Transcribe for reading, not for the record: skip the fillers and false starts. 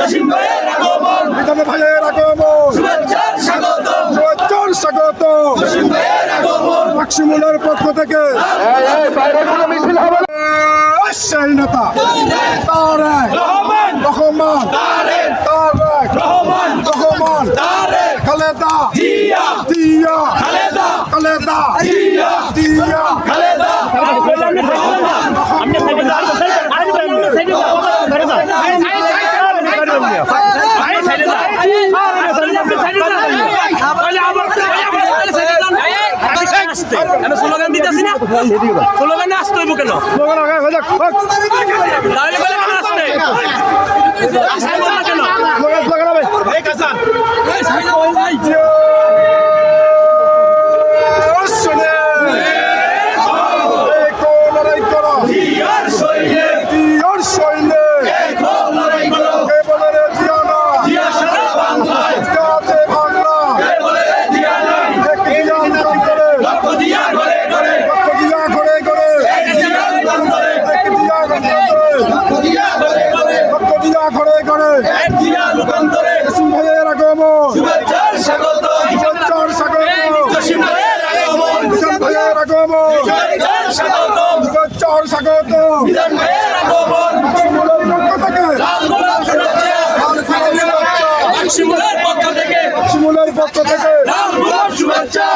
মিজান ভাইয়ের আগমন, শুভেচ্ছার স্বাগত। মাকসুমুলের পক্ষ থেকে রাজশাহী নেতা তারেক রহমান, খালেদা জিয়া, খালেদা জিয়া। স্লোগান দিতেছি না, স্লোগানে আসতে হইব কেন? ভাইয়ের আগমন, শুভেচ্ছার স্বাগত। ভাইয়ের আগমন, শুভেচ্ছার স্বাগত। শিমুলের পক্ষ থেকে শুভেচ্ছা।